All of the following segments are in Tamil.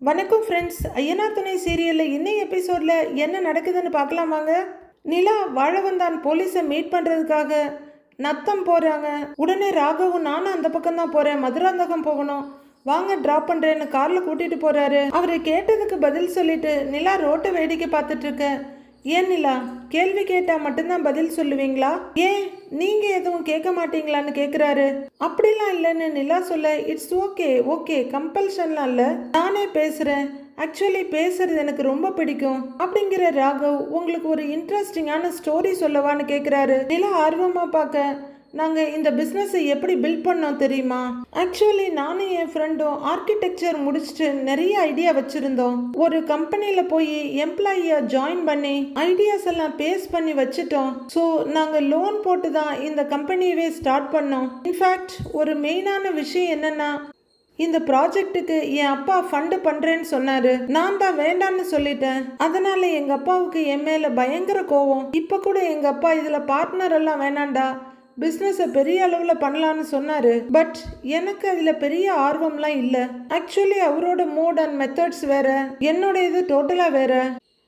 வணக்கம் ஃப்ரெண்ட்ஸ். ஐயனார் துணை சீரியலில் இன்னைக்கு எபிசோடில் என்ன நடக்குதுன்னு பார்க்கலாமாங்க. நிலா வாழவந்தான் போலீஸை மீட் பண்ணுறதுக்காக நத்தம் போகிறாங்க. உடனே ராகவும் நானும் அந்த பக்கம் தான் போகிறேன், மதுராந்தகம் போகணும், வாங்க ட்ராப் பண்ணுறேன்னு காரில் கூட்டிகிட்டு போகிறாரு. அவர் கேட்டதுக்கு பதில் சொல்லிட்டு நிலா ரோட்டை வேடிக்கை பார்த்துட்டு இருக்க. ஏன் நிலா, கேள்வி கேட்டா மட்டும்தான் பதில் சொல்லுவீங்களா? ஏன் நீங்க எதுவும் கேட்க மாட்டீங்களான்னு கேக்குறாரு. அப்படிலாம் இல்லைன்னு நிலா சொல்ல, இட்ஸ் ஓகே ஓகே, கம்பல்ஷன்லாம் இல்லை, நானே பேசுறேன், ஆக்சுவலி பேசுறது எனக்கு ரொம்ப பிடிக்கும் அப்படிங்கிற ராகவ். உங்களுக்கு ஒரு இன்ட்ரெஸ்டிங்கான ஸ்டோரி சொல்லவான்னு கேட்குறாரு. நிலா ஆர்வமாக பார்க்க, நாங்கள் இந்த பிஸ்னஸை எப்படி பில்ட் பண்ணோம் தெரியுமா? ஆக்சுவலி நானும் என் ஃப்ரெண்டும் ஆர்கிடெக்சர் முடிச்சுட்டு நிறைய ஐடியா வச்சுருந்தோம். ஒரு கம்பெனியில் போய் எம்ப்ளாயியாக ஜாயின் பண்ணி ஐடியாஸ் எல்லாம் பேஸ் பண்ணி வச்சுட்டோம். ஸோ நாங்கள் லோன் போட்டு தான் இந்த கம்பெனியவே ஸ்டார்ட் பண்ணோம். இன்ஃபேக்ட் ஒரு மெயினான விஷயம் என்னென்னா, இந்த ப்ராஜெக்ட்டுக்கு என் அப்பா ஃபண்டு பண்ணுறேன்னு சொன்னார். நான் தான் வேண்டான்னு சொல்லிட்டேன். அதனால எங்கள் அப்பாவுக்கு என் மேலே பயங்கர கோவம். இப்போ கூட எங்கள் அப்பா இதில் பார்ட்னர் எல்லாம் வேணாண்டா, பிஸ்னஸை பெரிய அளவில் பண்ணலான்னு சொன்னார். பட் எனக்கு அதில் பெரிய ஆர்வம்லாம் இல்லை. ஆக்சுவலி அவரோட மோட் அண்ட் மெத்தட்ஸ் வேறு, என்னோட இது டோட்டலாக வேறு.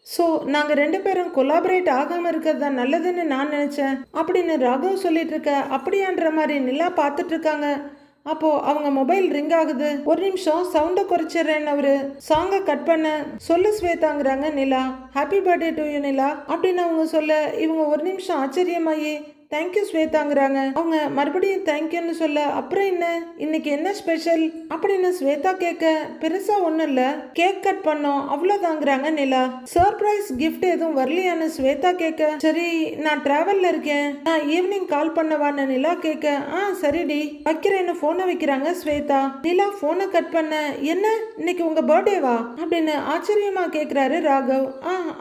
ஸோ நாங்கள் ரெண்டு பேரும் கொலாபரேட் ஆகாமல் இருக்கிறது தான் நல்லதுன்னு நான் நினச்சேன் அப்படின்னு ராகவ் சொல்லிட்டு இருக்க. அப்படியான்ற மாதிரி நிலா பார்த்துட்டு இருக்காங்க. அப்போது அவங்க மொபைல் ரிங் ஆகுது. ஒரு நிமிஷம் சவுண்டை குறைச்சிட்றேன்னு அவரு சாங்கை கட் பண்ண. சொல்லு ஸ்வேதாங்கிறாங்க நிலா. ஹாப்பி பர்த்டே டு யூ நிலா அப்படின்னு அவங்க சொல்ல, இவங்க ஒரு நிமிஷம் ஆச்சரியமாயி தேங்க்யூ ஸ்வேதாங்கிறாங்க. அவங்க மறுபடியும் தேங்க்யூன்னு சொல்ல, அப்புறம் என்ன இன்னைக்கு என்ன ஸ்பெஷல் அப்படின்னு ஸ்வேதா கேட்க, பெருசா ஒன்றும் இல்லை, கேக் கட் பண்ணோம் அவ்வளோதாங்கிறாங்க நிலா. சர்ப்ரைஸ் கிஃப்ட் எதுவும் வரலையான்னு ஸ்வேதா கேட்க, சரி நான் டிராவல்ல இருக்கேன், நான் ஈவினிங் கால் பண்ணவான்னு நிலா கேட்க, சரிடி வைக்கிறேன்னு ஃபோனை வைக்கிறாங்க ஸ்வேதா. நிலா ஃபோனை கட் பண்ண, என்ன இன்னைக்கு உங்க பர்த்டேவா அப்படின்னு ஆச்சரியமா கேட்குறாரு ராகவ்.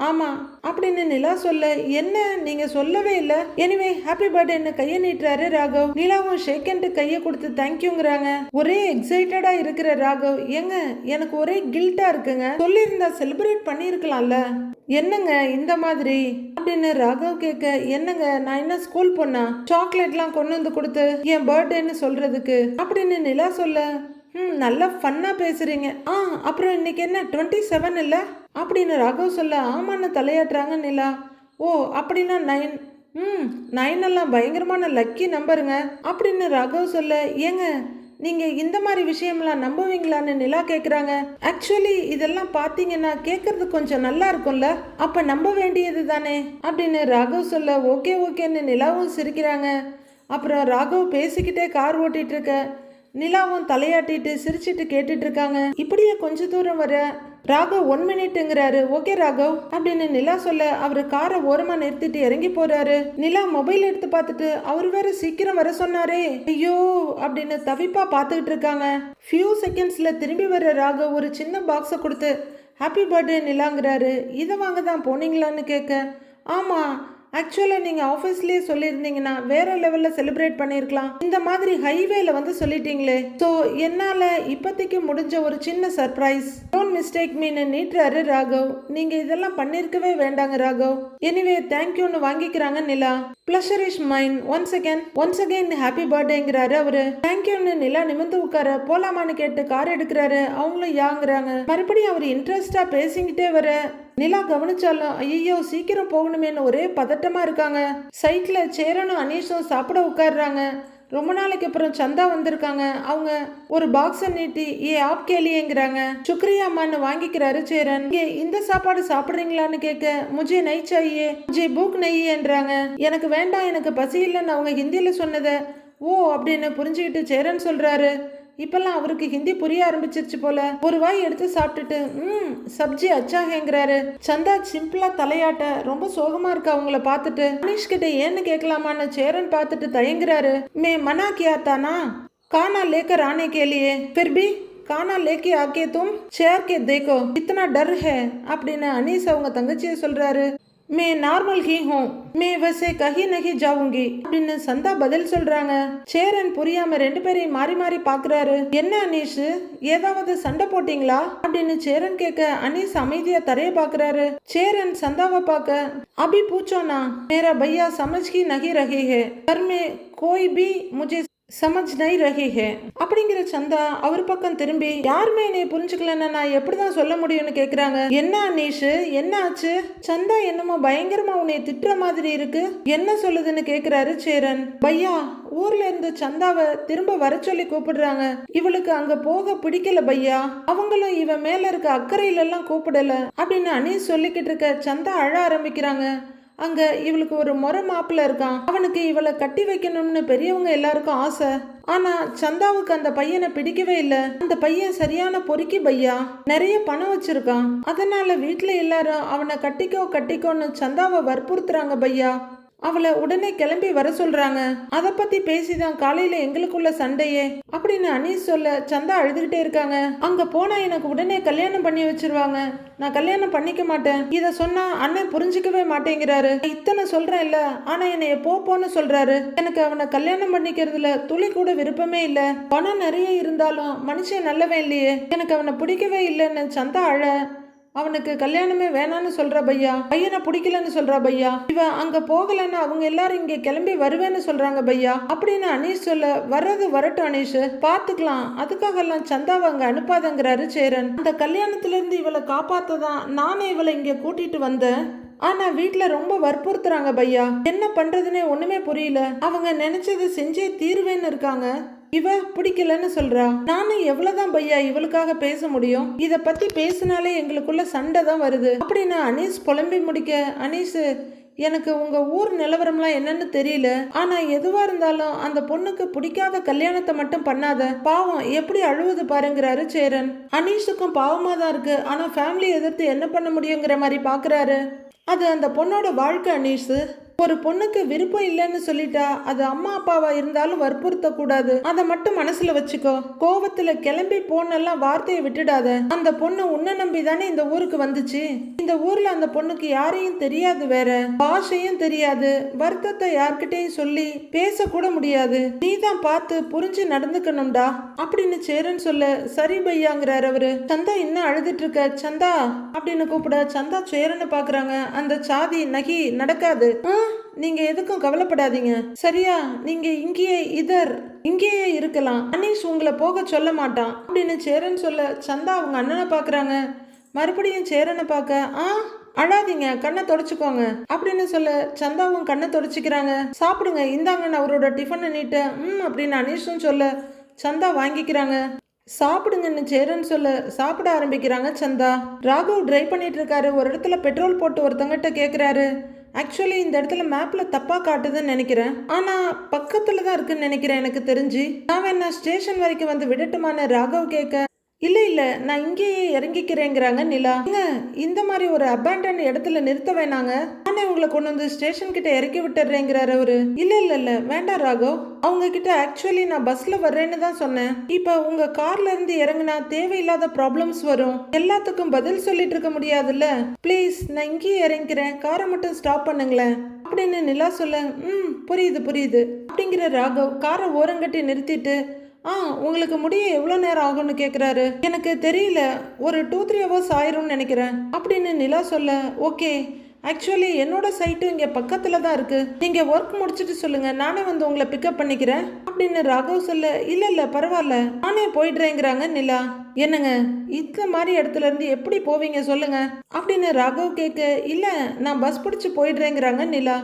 ஆமா அப்படின்னு நிலா சொல்ல, என்ன நீங்க சொல்லவே இல்லை, எனிவே ஹாப்பி பர்த்டேன்னு கையை நீட்டுறாரு ராகவ். நிலாவும் ஷேக்கன்ட்டு கையை கொடுத்து தேங்க்யூங்கிறாங்க. ஒரே எக்ஸைட்டடா இருக்கிற ராகவ், ஏங்க எனக்கு ஒரே கில்ட்டா இருக்குங்க, சொல்லியிருந்தா செலிப்ரேட் பண்ணியிருக்கலாம்ல, என்னங்க இந்த மாதிரி அப்படின்னு ராகவ் கேட்க, என்னங்க நான் என்ன ஸ்கூல் பொண்ணா சாக்லேட்லாம் கொண்டு வந்து கொடுத்து என் பர்த்டேன்னு சொல்றதுக்கு அப்படின்னு நிலா சொல்ல, நல்லா ஃபன்னா பேசுறீங்க. அப்புறம் இன்னைக்கு என்ன 27 இல்லை அப்படின்னு ராகவ் சொல்ல, ஆமான்னு தலையாட்டுறாங்க நிலா. ஓ அப்படின்னா 9. 9 எல்லாம் பயங்கரமான லக்கி நம்பருங்க அப்படின்னு ராகவ் சொல்ல, ஏங்க நீங்கள் இந்த மாதிரி விஷயம்லாம் நம்புவீங்களான்னு நிலா கேட்குறாங்க. ஆக்சுவலி இதெல்லாம் பார்த்தீங்கன்னா கேட்கறது கொஞ்சம் நல்லா இருக்கும்ல, அப்போ நம்ப வேண்டியது தானே அப்படின்னு ராகவ் சொல்ல, ஓகே ஓகேன்னு நிலாவும் சிரிக்கிறாங்க. அப்புறம் ராகவ் பேசிக்கிட்டே கார் ஓட்டிகிட்டு இருக்க, நிலாவும் தலையாட்டிட்டு சிரிச்சிட்டு கேட்டுட்டு இருக்காங்க. இப்படியே கொஞ்ச தூரம் வர ராகவ் 1 மினிட்டுங்கிறாரு. ஓகே ராகவ் அப்படின்னு நிலா சொல்ல, அவரு காரை ஓரமா நிறுத்திட்டு இறங்கி போறாரு. நிலா மொபைல் எடுத்து பார்த்துட்டு, அவர் வேற சீக்கிரம் வர சொன்னாரே, ஐயோ அப்படின்னு தவிப்பா பார்த்துக்கிட்டு இருக்காங்க. ஃபியூ செகண்ட்ஸ்ல திரும்பி வர ராகவ் ஒரு சின்ன பாக்ஸை கொடுத்து ஹாப்பி பர்த்டே நிலாங்கிறாரு. இதை வாங்க தான் போனீங்களான்னு கேட்க, ஆமா ஆக்சுவலாக நீங்கள் ஆஃபீஸ்லேயே சொல்லியிருந்தீங்கன்னா வேற லெவலில் செலிப்ரேட் பண்ணியிருக்கலாம், இந்த மாதிரி ஹைவேல வந்து சொல்லிட்டீங்களே, ஸோ என்னால் இப்போதைக்கு முடிஞ்ச ஒரு சின்ன சர்ப்ரைஸ், டோன்ட் மிஸ்டேக் மீன்னு நீட்டுறாரு ராகவ். நீங்கள் இதெல்லாம் பண்ணியிருக்கவே வேண்டாங்க ராகவ். எனிவே தேங்க்யூன்னு வாங்கிக்கிறாங்க Nila. Pleasure is mine, once again happy பர்த்டேங்கிறாரு அவரு. தேங்க்யூன்னு நிலா நிமிந்து உட்கார, போலாமான்னு கேட்டு கார் எடுக்கிறாரு. அவங்களும் யாங்கிறாங்க. மறுபடியும் அவர் இன்ட்ரெஸ்டாக பேசிக்கிட்டே வர நிலா கவனிச்சாலும், ஐயோ சீக்கிரம் போகணுமேனு ஒரே பதட்டமா இருக்காங்க. சைட்ல சேரனும் அனீஷும் சாப்பிட உட்காடுறாங்க. ரொம்ப நாளைக்கு அப்புறம் சந்தா வந்திருக்காங்க. அவங்க ஒரு பாக்ஸை நீட்டி ஏ ஆப் கேலியேங்கிறாங்க. சுக்ரியாமான்னு வாங்கிக்கிறாரு சேரன். இந்த சாப்பாடு சாப்பிட்றீங்களான்னு கேட்க, முஜே நெய் சாயே, முஜே பூக் நெய்யேன்றாங்க. எனக்கு வேண்டாம், எனக்கு பசி இல்லைன்னு அவங்க ஹிந்தியில சொன்னதை ஓ அப்படின்னு புரிஞ்சுக்கிட்டு சேரன் சொல்றாரு. இப்பெல்லாம் அவருக்கு ஹிந்தி புரிய ஆரம்பிச்சிருச்சு போல. ஒரு வாய் எடுத்து சாப்பிட்டுட்டு சப்ஜி அச்சாகங்கிறாரு. சந்தா சிம்பிளா தலையாட்ட ரொம்ப சோகமா இருக்கு அவங்கள பார்த்துட்டு. அனீஷ் கிட்ட ஏன்னு கேட்கலாமான்னு சேரன் பார்த்துட்டு தயங்குறாரு. மே மனா கியா தானா, கானா லேக்கர் ஆனே கேலியே, फिर भी கானா லேக்கே ஆக்கே தும் சேர் கே தேக்கோ இத்தனா டர் ஹே அப்படின்னு அனீஷ் அவங்க தங்கச்சியை சொல்றாரு. மே நார்மல் ஹீ ஹூம், மே வசே கஹி நஹி ஜாவுங்கி அப்படின்னு சந்தா பதில் சொல்றாங்க. சேரன் புரியாம ரெண்டு பேரையும் மாறி மாறி பாக்குறாரு. என்ன அனீஷ், ஏதாவது சண்டை போட்டீங்களா அப்படின்னு சேரன் கேட்க, அனீஷ் அமைதியா தரைய பாக்குறாரு. சேரன் சந்தாவை பார்க்க, அபி பூச்சோனா மேரா பையா சமஜ் கி நஹி ரஹி ஹே, घर में कोई भी मुझे சமஜ் நை ரஹி ஹே அப்படிங்கிற சந்தா அவர் பக்கம் திரும்பி, யாருமே என்னைய புரிஞ்சுக்கலன்னா நான் எப்படிதான் சொல்ல முடியும்னு கேக்குறாங்க. என்ன அனீஷு, என்ன ஆச்சு? சந்தா என்னமோ பயங்கரமா உன்னை திட்டுற மாதிரி இருக்கு, என்ன சொல்லுதுன்னு கேக்குறாரு சேரன். பையா, ஊர்ல இருந்து சந்தாவை திரும்ப வர சொல்லி கூப்பிடுறாங்க. இவளுக்கு அங்க போக பிடிக்கல பையா, அவங்களும் இவன் மேல இருக்க அக்கறையில எல்லாம் கூப்பிடல அப்படின்னு அனீஷ் சொல்லிக்கிட்டு இருக்க சந்தா அழ ஆரம்பிக்கிறாங்க. அங்க இவளுக்கு ஒரு முறை மாப்பிள்ள இருக்கான், அவனுக்கு இவளை கட்டி வைக்கணும்னு பெரியவங்க எல்லாருக்கும் ஆசை. ஆனா சந்தாவுக்கு அந்த பையனை பிடிக்கவே இல்லை. அந்த பையன் சரியான பொறுக்கி பையா, நிறைய பணம் வச்சிருக்கான். அதனால வீட்டுல எல்லாரும் அவனை கட்டிக்கோன்னு சந்தாவை வற்புறுத்துறாங்க பையா. அவளை உடனே கிளம்பி வர சொல்றாங்க. அதை பத்தி பேசிதான் காலையில எங்களுக்குள்ள சண்டையே அப்படின்னு அனீஸ் சொல்ல சந்தா அழுதுகிட்டே இருக்காங்க. அங்க போனா எனக்கு உடனே கல்யாணம் பண்ணி வச்சிருவாங்க, நான் கல்யாணம் பண்ணிக்க மாட்டேன். இத சொன்னா அண்ணன் புரிஞ்சுக்கவே மாட்டேங்கிறாரு. இத்தனை சொல்றேன் இல்ல, ஆனா என்னைய போன்னு சொல்றாரு. எனக்கு அவனை கல்யாணம் பண்ணிக்கிறதுல துளி கூட விருப்பமே இல்ல. பணம் நிறைய இருந்தாலும் மனுஷன் நல்லவே இல்லையே, எனக்கு அவனை பிடிக்கவே இல்லைன்னு சந்தா அழ. அவனுக்கு கல்யாணமே வேணான்னு சொல்றா பையா, பையனை பிடிக்கலன்னு சொல்றா பையா. இவன் அங்க போகலன்னு அவங்க எல்லாரும் இங்க கிளம்பி வருவேன்னு சொல்றாங்க பையா அப்படின்னு அனீஷ் சொல்ல, வர்றது வரட்டும் அனீஷ், பாத்துக்கலாம், அதுக்காக எல்லாம் சந்தாவை அங்க அனுப்பாதங்கிறாரு சேரன். அந்த கல்யாணத்துல இருந்து இவளை காப்பாத்ததான் நானே இவளை இங்க கூட்டிட்டு வந்தேன். ஆனா வீட்டுல ரொம்ப வற்புறுத்துறாங்க பையா, என்ன பண்றதுன்னே ஒண்ணுமே புரியல. அவங்க நினைச்சதை செஞ்சே தீர்வேன்னு இருக்காங்க. இவ பிடிக்கலன்னு சொல்றா. நானும் எவ்வளவுதான் பையா இவளுக்காக பேச முடியும்? இத பத்தி பேசினாலே எங்களுக்குள்ள சண்டை தான் வருது அப்படின்னு அனீஸ் புலம்பி முடிக்க, அனீஸ், எனக்கு உங்க ஊர் நிலவரம்லாம் என்னன்னு தெரியல, ஆனா எதுவா இருந்தாலும் அந்த பொண்ணுக்கு பிடிக்காத கல்யாணத்தை மட்டும் பண்ணாத, பாவம் எப்படி அழுவுது பாருங்கிறாரு சேரன். அனீஷுக்கும் பாவமா தான் இருக்கு, ஆனா ஃபேமிலி எதிர்த்து என்ன பண்ண முடியுங்கிற மாதிரி பாக்குறாரு. அது அந்த பொண்ணோட வாழ்க்கை அனீஷ். ஒரு பொண்ணுக்கு விருப்பம் இல்லைன்னு சொல்லிட்டா அது அம்மா அப்பாவா இருந்தாலும் வற்புறுத்த கூடாது, அதை மட்டும் மனசுல வச்சுக்கோ. கோவத்துல கிளம்பி போனெல்லாம் வார்த்தையை விட்டுடாத. அந்த பொண்ணு உன்னை நம்பி தானே இந்த ஊருக்கு வந்துச்சு. இந்த ஊர்ல அந்த பொண்ணுக்கு யாரையும் தெரியாது, வேற பாஷையும் தெரியாது, வருத்தத்தை யார்கிட்டையும் சொல்லி பேசக்கூட முடியாது. நீ தான் பார்த்து புரிஞ்சு நடந்துக்கணும்டா அப்படின்னு சேரன் சொல்ல, சரி பையாங்கிறார் அவரு. சந்தா இன்னும் அழுதுட்டு இருக்க. சந்தா அப்படின்னு கூப்பிட சந்தா சேரனை பாக்குறாங்க. அந்த சாதி நகி நடக்காது, நீங்க எதுக்கும் கவலைப்படாதீங்க சரியா, நீங்க இங்கேயே இருக்கலாம், அனீஷ் உங்களை போக சொல்ல மாட்டான் அப்படின்னு சேரன் சொல்ல, சந்தா அவங்க அண்ணனை பாக்குறாங்க. மறுபடியும் சேரனை பார்க்க, அழாதீங்க, கண்ணை தொடச்சுக்கோங்க அப்படின்னு சொல்ல சந்தாவும் கண்ணை தொடச்சிக்கிறாங்க. சாப்பிடுங்க, இந்தாங்கன்னு அவரோட டிஃபனை நீட்ட அப்படின்னு அனீஷும் சொல்ல சந்தா வாங்கிக்கிறாங்க. சாப்பிடுங்கன்னு சேரன் சொல்ல சாப்பிட ஆரம்பிக்கிறாங்க சந்தா. ராகவ் டிரைவ் பண்ணிட்டு இருக்காரு. ஒரு இடத்துல பெட்ரோல் போட்டு ஒருத்தங்கிட்ட கேட்குறாரு. ஆக்சுவலி இந்த இடத்துல மேப்ல தப்பா காட்டுதுன்னு நினைக்கிறேன், ஆனா பக்கத்துல தான் இருக்குன்னு நினைக்கிறேன் எனக்கு தெரிஞ்சு. நான் வேணா ஸ்டேஷன் வரைக்கும் வந்து விடட்டுமான ராகவ் கேட்க, இல்ல நான் இங்கேயே இறங்கிக்கிறேங்கிறாங்க நிலா. இந்த மாதிரி ஒரு அபேண்டன் இடத்துல நிறுத்த வேணாங்க, நானே உங்களை கொண்டு வந்து ஸ்டேஷன் கிட்ட இறக்கி விட்டுறேங்கிறாரு அவரு. இல்ல வேண்டாம் ராகவ், அவங்க கிட்ட ஆக்சுவலி நான் பஸ்ல வர்றேன்னு தான் சொன்னேன். இப்ப உங்க கார்ல இருந்து இறங்குனா தேவையில்லாத ப்ராப்ளம்ஸ் வரும், எல்லாத்துக்கும் பதில் சொல்லிட்டு இருக்க முடியாதுல்ல, ப்ளீஸ் நான் இங்கேயே இறங்கிக்கிறேன், காரை மட்டும் ஸ்டாப் பண்ணுங்களேன் அப்படின்னு நிலா சொல்ல, புரியுது அப்படிங்கிற ராகவ் காரை ஓரங்கட்டி நிறுத்திட்டு, உங்களுக்கு முடிய எவ்வளோ நேரம் ஆகும்னு கேட்குறாரு. எனக்கு தெரியல, ஒரு 2-3 ஹவர்ஸ் ஆயிரும்னு நினைக்கிறேன் அப்படின்னு நிலா சொல்ல, ஓகே ஆக்சுவலி என்னோட சைட்டும் இங்கே பக்கத்தில் தான் இருக்கு, நீங்கள் ஒர்க் முடிச்சுட்டு சொல்லுங்க, நானே வந்து உங்களை பிக்கப் பண்ணிக்கிறேன் அப்படின்னு ராகவ் சொல்ல, இல்லை பரவாயில்ல நானே போயிடுறேங்கிறாங்க நிலா. என்னங்க இந்த மாதிரி இடத்துல இருந்து எப்படி போவீங்க சொல்லுங்க அப்படின்னு ராகவ் கேட்க, இல்லை நான் பஸ் பிடிச்சி போயிடுறேங்கிறாங்க நிலா.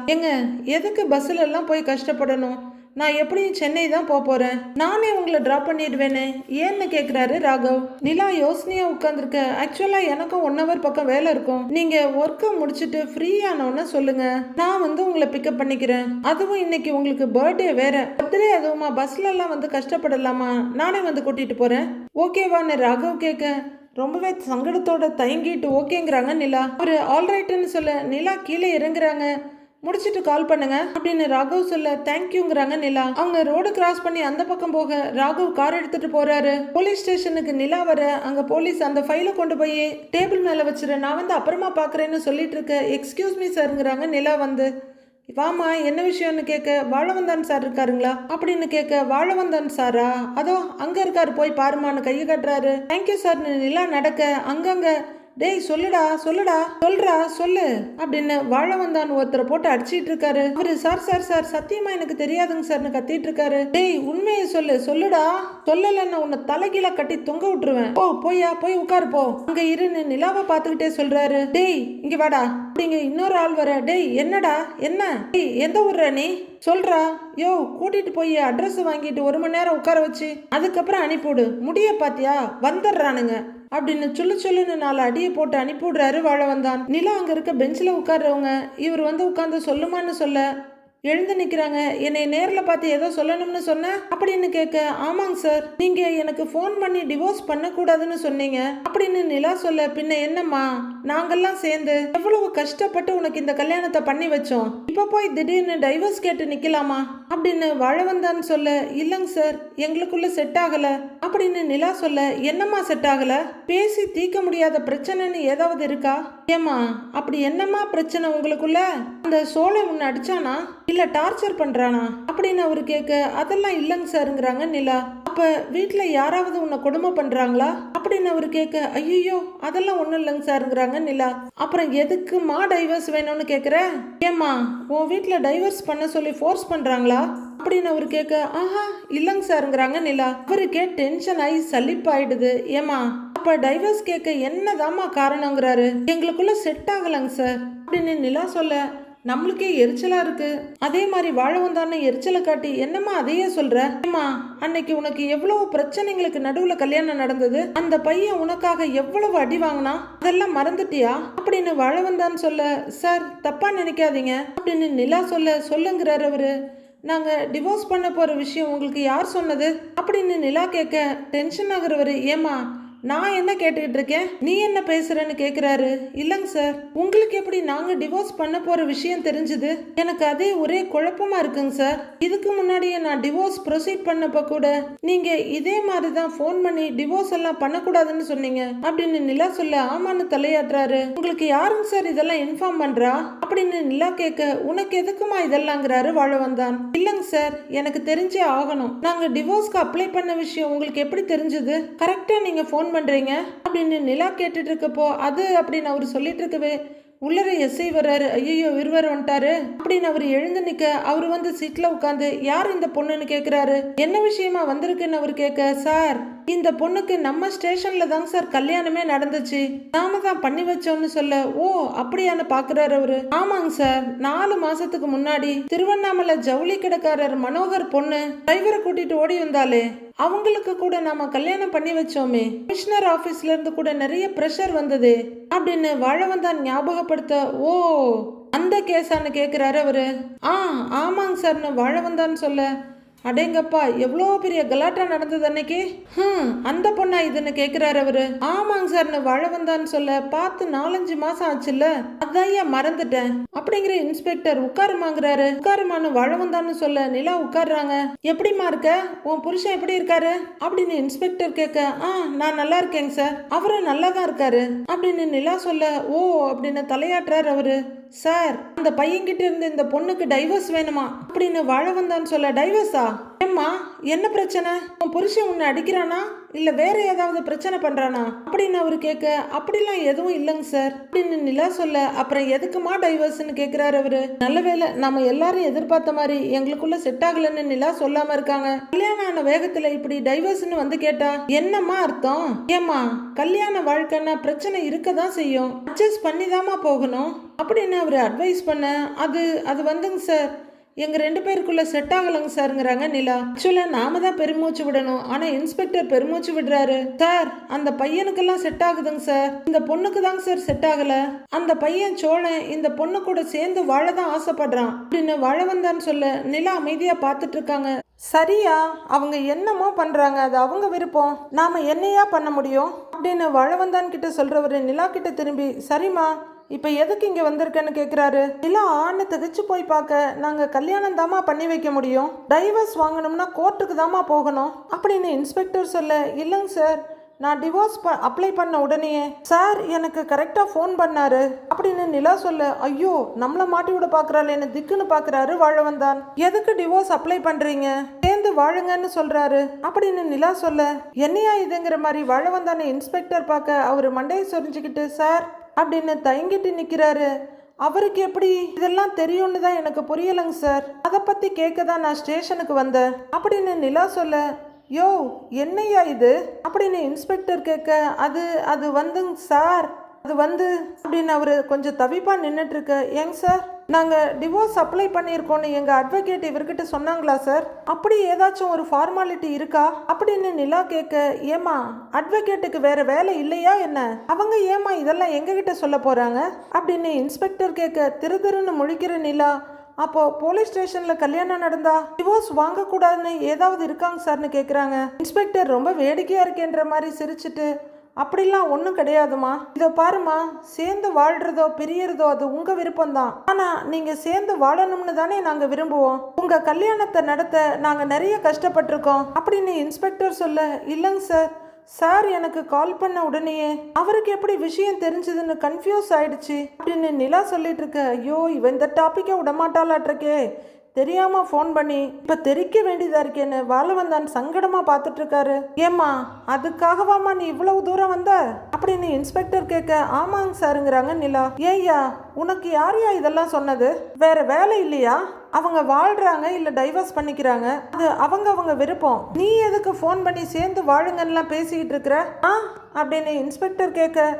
எதுக்கு பஸ்ல எல்லாம் போய் கஷ்டப்படணும், நான் எப்படியும் சென்னை தான் போறேன், நானே உங்களை டிராப் பண்ணிடுவேனே ஏன்னு கேட்குறாரு ராகவ். நிலா யோசனையா உட்காந்துருக்க. ஆக்சுவலா எனக்கும் 1 hour பக்கம் வேலை இருக்கும், நீங்க ஒர்க்கை முடிச்சுட்டு ஃப்ரீ ஆனோன்னு சொல்லுங்க, நான் வந்து உங்களை பிக்கப் பண்ணிக்கிறேன். அதுவும் இன்னைக்கு உங்களுக்கு பர்த்டே வேற, பர்த்டே அதுவுமா பஸ்ல எல்லாம் வந்து கஷ்டப்படலாமா, நானே வந்து கூட்டிட்டு போறேன் ஓகேவான்னு ராகவ் கேட்க, ரொம்பவே சங்கடத்தோட தயங்கிட்டு ஓகேங்கிறாங்க நிலா. அவரு ஆல்ரைட்டுன்னு சொல்ல நிலா கீழே இறங்குறாங்க. முடிச்சிட்டு கால் பண்ணுங்க அப்படின்னு ராகவ் சொல்ல தேங்க்யூங்கிறாங்க நிலா. அவங்க ரோடு கிராஸ் பண்ணி அந்த பக்கம் போக ராகவ் கார் எடுத்துட்டு போறாரு. போலீஸ் ஸ்டேஷனுக்கு நிலா வர அங்க போலீஸ் அந்த ஃபைலை கொண்டு போய் டேபிள் மேல வச்சிரு, நான் வந்து அப்புறமா பாக்குறேன்னு சொல்லிட்டு இருக்க. எக்ஸ்கியூஸ் மீ சார்ங்கிறாங்க நிலா. வந்து வாமா என்ன விஷயம்னு கேட்க, வாழவந்தான் சார் இருக்காருங்களா அப்படின்னு கேட்க, வாழவந்தான் சாரா, அதோ அங்க இருக்காரு போய் பாருமான்னு கையை கட்டுறாரு. தேங்க்யூ சார் நிலா நடக்க அங்கங்க டேய் சொல்லுடா சொல்லுடா சொல்றா சொல்லு அப்படின்னு வாழவந்தான் ஒருத்தரை போட்டு அடிச்சிட்டு இருக்காரு. அவரு சார் சார் சார் சத்தியமா எனக்கு தெரியாதுங்க சார்னு கத்திட்டு இருக்காரு. டேய் உண்மையை சொல்லு சொல்லுடா, சொல்லலன்னு உன்னை தலைகீழ கட்டி தொங்க விட்டுருவேன். போய் உட்காரு போ, அங்க இருன்னு நிலாவை பார்த்துக்கிட்டே சொல்றாரு. டேய் இங்க வாடா அப்படிங்க இன்னொரு ஆள் வர. டேய் என்னடா என்ன, டேய் எந்த ஊர்ற நீ சொல்றா, யோ கூட்டிட்டு போய் அட்ரஸ் வாங்கிட்டு 1 மணி நேரம் உட்கார வச்சு அதுக்கப்புறம் அனுப்பிவிடு, முடிய பாத்தியா வந்துடுறானுங்க அப்படின்னு சொல்லுன்னு 4 அடியை போட்டு அனுப்பிவிடுறாரு வாழவந்தான். நிலா அங்க இருக்க பெஞ்சில் உட்கார்றவங்க இவர் உட்காந்து சொல்லுமான்னு சொல்ல எழுந்து நிக்கிறாங்க. என்னை நேரில் பார்த்து ஏதோ சொல்லணும்னு சொன்ன அப்படின்னு கேட்க, ஆமாங்க சார், நீங்க எனக்கு ஃபோன் பண்ணி டிவோர்ஸ் பண்ணக்கூடாதுன்னு சொன்னீங்க அப்படின்னு நிலா சொல்ல, பின்ன என்னம்மா நாங்கெல்லாம் சேர்ந்து எவ்வளவு கஷ்டப்பட்டு உனக்கு இந்த கல்யாணத்தை பண்ணி வச்சோம், இப்ப போய் திடீர்னு டைவர்ஸ் கேட்டு நிக்கலாமா அப்படின்னு வாழவந்தான் சொல்ல, இல்லைங்க சார் எங்களுக்குள்ள செட் ஆகல அப்படின்னு நிலா சொல்ல, என்னம்மா செட் ஆகல, பேசி தீர்க்க முடியாத பிரச்சனைன்னு ஏதாவது இருக்கா, ஏமா அப்படி என்னம்மா பிரச்சனை உங்களுக்குள்ள, அந்த சோழை உன்னை அடிச்சானா இல்ல டார்ச்சர் பண்றானா அப்படின்னு அவரு கேட்க, அதெல்லாம் இல்லைங்க சாருங்கிறாங்க நிலா. அப்ப வீட்டுல யாராவது உன்னை கொடுமை பண்றாங்களா அப்படின்னு அவரு கேட்க, ஐயோ அதெல்லாம் ஒண்ணும் இல்லைங்க சாருங்கிறாங்க நிலா. அப்புறம் எதுக்குமா டைவர்ஸ் வேணும்னு கேக்குற, ஏமா உன் வீட்டுல டைவர்ஸ் பண்ண சொல்லி ஃபோர்ஸ் பண்றாங்களா அப்படின்னு அவரு கேட்க, ஆஹா இல்லைங்க சாருங்கிறாங்க நிலா. அவருக்கே டென்ஷன் ஆகி சலிப்பாயிடுது. ஏமா அப்ப டைவர்ஸ் கேட்க என்னதாமா காரணங்கிறாரு, எங்களுக்குள்ள செட் ஆகலங்க சார் அப்படின்னு நிலா சொல்ல, நம்மளுக்கே எரிச்சலா இருக்கு. அதே மாதிரி வாழவந்தான்னு எரிச்சலை காட்டி, என்னம்மா அதையே சொல்ற, ஏமா அன்னைக்கு உனக்கு எவ்வளவு பிரச்சனைகளுக்கு நடுவுல கல்யாணம் நடந்தது, அந்த பையன் உனக்காக எவ்வளவு அடி வாங்கினா அதெல்லாம் மறந்துட்டியா அப்படின்னு வாழவந்தான்னு சொல்ல, சார் தப்பா நினைக்காதீங்க அப்படின்னு நிலா சொல்ல, சொல்லுங்கிறாரு அவரு. நாங்க டிவோர்ஸ் பண்ண போற விஷயம் உங்களுக்கு யார் சொன்னது அப்படின்னு நிலா கேட்க, டென்ஷன் ஆகுறவரு, ஏமா நான் என்ன கேட்டுக்கிட்டு இருக்கேன் நீ என்ன பேசுறன்னு கேக்குறாரு. இல்லைங்க சார், உங்களுக்கு எப்படி நாங்க டிவோர்ஸ் பண்ண போற விஷயம் தெரிஞ்சது, எனக்கு அதே ஒரே குழப்பமா இருக்குங்க சார். இதுக்கு முன்னாடியே நான் டிவோர்ஸ் ப்ரொசீட் பண்ணப்ப கூட நீங்க இதே மாதிரிதான் ஃபோன் பண்ணி டிவோர்ஸ் எல்லாம் பண்ணக்கூடாதுன்னு சொன்னீங்க அப்படின்னு நிலா சொல்ல, ஆமான்னு தலையாட்டுறாரு. உங்களுக்கு யாருங்க சார் இதெல்லாம் இன்ஃபார்ம் பண்றா அப்படின்னு நிலா கேட்க, உனக்கு எதுக்குமா இதெல்லாங்கிறாரு வாழவந்தான். இல்லைங்க சார் எனக்கு தெரிஞ்சே ஆகணும், நாங்க டிவோர்ஸ்க்கு அப்ளை பண்ண விஷயம் உங்களுக்கு எப்படி தெரிஞ்சது, கரெக்டா நீங்க ஃபோன் பண்றீங்க அப்படின்னு நிலா கேட்டுட்டு இருக்கப்போ, அது அப்படின்னு அவரு சொல்லிட்டு இருக்கவே உள்ளர எஸ்ஐ வர்றாரு. ஐயோ இருவர் வந்துட்டாரு அப்படின்னு அவர் எழுந்து நிக்க, அவரு சீட்ல உட்காந்து யார் இந்த பொண்ணுன்னு கேக்குறாரு. என்ன விஷயமா வந்திருக்குன்னு அவர் கேட்க, சார் இந்த பொண்ணுக்கு நம்ம ஸ்டேஷன்ல தாங்க சார் கல்யாணமே நடந்துச்சு, நாம தான் பண்ணி வச்சோம்னு சொல்ல, ஓ அப்படியான்னு பாக்குறாரு அவரு. ஆமாங்க சார், 4 மாசத்துக்கு முன்னாடி திருவண்ணாமலை ஜவுளி கடைக்காரர் மனோகர் பொண்ணு டிரைவரை கூட்டிட்டு ஓடி வந்தாலே, அவங்களுக்கு கூட நாம கல்யாணம் பண்ணி வச்சோமே, கமிஷனர் ஆபீஸ்ல இருந்து கூட நிறைய பிரஷர் வந்தது அப்படின்னு வாழவந்தான் ஞாபகப்படுத்த, ஓ அந்த கேஸான்னு கேக்குறாரு அவரு. ஆமாங்க சார்னு வாழவந்தான் சொல்ல, அடேங்கப்பா எவ்வளோ பெரிய கலாட்டா நடந்தது அன்னைக்கு, அந்த பொண்ணா இதுன்னு கேக்குறாரு அவரு. ஆமாங்க சார்னு வாழவந்தான்னு சொல்ல, பார்த்து 4-5 மாசம் ஆச்சுல்ல, அதான் மறந்துட்டேன் அப்படிங்கிற இன்ஸ்பெக்டர் உட்காருமாங்கிறாரு. உட்காருமான்னு வாழவந்தான்னு சொல்ல, நிலா உட்காருறாங்க. எப்படிமா இருக்க, உன் புருஷன் எப்படி இருக்காரு அப்படின்னு இன்ஸ்பெக்டர் கேட்க, நான் நல்லா இருக்கேங்க சார், அவரும் நல்லா தான் இருக்காரு அப்படின்னு நிலா சொல்ல, ஓ அப்படின்னு தலையாட்டுறாரு அவரு. சார் அந்த பையன்கிட்ட இருந்து இந்த பொண்ணுக்கு டைவர்ஸ் வேணுமா அப்படின்னு வாழவந்தான்னு சொல்ல, டைவர்ஸா, ஏம்மா என்ன பிரச்சனை, உன் புருஷன் உன்னை அடிக்கிறானா இல்ல வேற ஏதாவது பிரச்சனை பண்றானா அப்படின்னு அவரு கேட்க, அப்படிலாம் எதுவும் இல்லைங்க சார் அப்படின்னு நிலா சொல்ல, அப்புறம் எதுக்குமா டைவர்ஸ்ன்னு கேக்குறாரு அவரு. நல்ல வேலை நம்ம எல்லாரும் எதிர்பார்த்த மாதிரி எங்களுக்குள்ள செட் ஆகலன்னு நிலா சொல்லாம இருக்காங்க. கல்யாணம் ஆன வேகத்துல இப்படி டைவர்ஸ்ன்னு கேட்டா என்னம்மா அர்த்தம், ஏம்மா கல்யாண வாழ்க்கைன்னா பிரச்சனை இருக்கதான் செய்யும், அட்ஜஸ்ட் பண்ணிதாமா போகணும் அப்படின்னு அவரு அட்வைஸ் பண்ண, அது வந்துங்க சார் எங்க 2 பேருக்குள்ள செட் ஆகலங்க சாருங்கிறாங்க நிலா. ஆக்சுவலா நாம தான் பெருமூச்சு விடணும், ஆனா இன்ஸ்பெக்டர் பெருமூச்சு விடுறாரு. சார் அந்த பையனுக்கெல்லாம் செட் ஆகுதுங்க சார், இந்த பொண்ணுக்கு தாங்க சார் செட் ஆகல, அந்த பையன் சோழன் இந்த பொண்ணு கூட சேர்ந்து வாழதான் ஆசைப்படுறான் அப்படின்னு வாழவந்தான்னு சொல்ல, நிலா அமைதியா பார்த்துட்டு இருக்காங்க. சரியா அவங்க என்னமோ பண்றாங்க, அது அவங்க விருப்பம், நாம என்னையா பண்ண முடியும் அப்படின்னு வாழவந்தான் கிட்ட சொல்றவரு நிலா கிட்ட திரும்பி, சரிம்மா இப்போ எதுக்கு இங்கே வந்திருக்கேன்னு கேட்குறாரு. நிலா ஆன்னு திகச்சு போய் பார்க்க, நாங்கள் கல்யாணம் தாமா பண்ணி வைக்க முடியும், டைவர்ஸ் வாங்கணும்னா கோர்ட்டுக்கு தாமா போகணும் அப்படின்னு இன்ஸ்பெக்டர் சொல்ல, இல்லைங்க சார் நான் டிவோர்ஸ் அப்ளை பண்ண உடனே சார் எனக்கு கரெக்டாக ஃபோன் பண்ணாரு அப்படின்னு நிலா சொல்ல, ஐயோ நம்மளை மாட்டி விட பார்க்குறாள் என்ன திக்குன்னு பார்க்குறாரு வாழவந்தான். எதுக்கு டிவோர்ஸ் அப்ளை பண்ணுறீங்க, சேர்ந்து வாழுங்கன்னு சொல்றாரு அப்படின்னு நிலா சொல்ல, என்னையா இதுங்கிற மாதிரி வாழ வந்தானே இன்ஸ்பெக்டர் பார்க்க அவர் மண்டையை சொரிஞ்சுக்கிட்டு சார் அப்படின்னு தயங்கிட்டு நிக்கிறாரு. அவருக்கு எப்படி இதெல்லாம் தெரியும்னு தான் எனக்கு புரியலைங்க சார். அதை பத்தி கேட்க தான் நான் ஸ்டேஷனுக்கு வந்தேன் அப்படின்னு நிலா சொல்ல, யோ என்னையா இது அப்படின்னு இன்ஸ்பெக்டர் கேட்க, அது அது வந்துங்க சார், அது வந்து அப்படின்னு அவரு கொஞ்சம் தவிப்பா நின்றுட்டு இருக்க, ஏங்க சார் நாங்கள் டிவோர்ஸ் அப்ளை பண்ணியிருக்கோன்னு எங்கள் அட்வொகேட் இவர்கிட்ட சொன்னாங்களா சார்? அப்படி ஏதாச்சும் ஒரு ஃபார்மாலிட்டி இருக்கா அப்படின்னு நிலா கேட்க, ஏமா அட்வொகேட்டுக்கு வேற வேலை இல்லையா என்ன? அவங்க ஏமா இதெல்லாம் எங்ககிட்ட சொல்ல போறாங்க அப்படின்னு இன்ஸ்பெக்டர் கேட்க, திருன்னு முழிக்கிற நிலா, அப்போ போலீஸ் ஸ்டேஷன்ல கல்யாணம் நடந்தா டிவோர்ஸ் வாங்கக்கூடாதுன்னு ஏதாவது இருக்காங்க சார்னு கேட்குறாங்க. இன்ஸ்பெக்டர் ரொம்ப வேடிக்கையா இருக்கேன்ற மாதிரி சிரிச்சுட்டு, அப்படிலாம் ஒன்றும் கிடையாதுமா, இதோ பாருமா, சேர்ந்து வாழ்றதோ பிரியறதோ அது உங்க விருப்பம்தான். ஆனா நீங்க சேர்ந்து வாழணும்னு தானே நாங்க விரும்புவோம். உங்க கல்யாணத்தை நடத்த நாங்க நிறைய கஷ்டப்பட்டிருக்கோம் அப்படின்னு இன்ஸ்பெக்டர் சொல்ல, இல்லைங்க சார், சார் எனக்கு கால் பண்ண உடனேயே அவருக்கு எப்படி விஷயம் தெரிஞ்சதுன்னு கன்ஃபியூஸ் ஆயிடுச்சு அப்படின்னு நிலா சொல்லிட்டு இருக்க, ஐயோ இவன் இந்த டாப்பிக்கை விடமாட்டாளாட்ருக்கே, தெரியாம ஃபோன் பண்ணி இப்ப தெரிக்க வேண்டியதா இருக்கேன்னு வாழவந்தான் சங்கடமா பார்த்துட்டு இருக்காரு. ஏமா அதுக்காகவாமா நீ இவ்வளவு தூரம் வந்த அப்படின்னு இன்ஸ்பெக்டர் கேட்க, ஆமாங்க சாருங்கிறாங்க நிலா. ஏய்யா உனக்கு யாரையா இதெல்லாம் சொன்னது? வேற வேலை இல்லையா? அவங்க வாழ்றாங்க இல்ல டைவர்ஸ் பண்ணிக்கிறாங்க, அது அவங்க விருப்பம். நீ எதுக்கு ஃபோன் பண்ணி சேர்ந்து வாழுங்கன்னு பேசிக்கிட்டு இருக்கிற அப்படின்னு இன்ஸ்பெக்டர் கேட்க,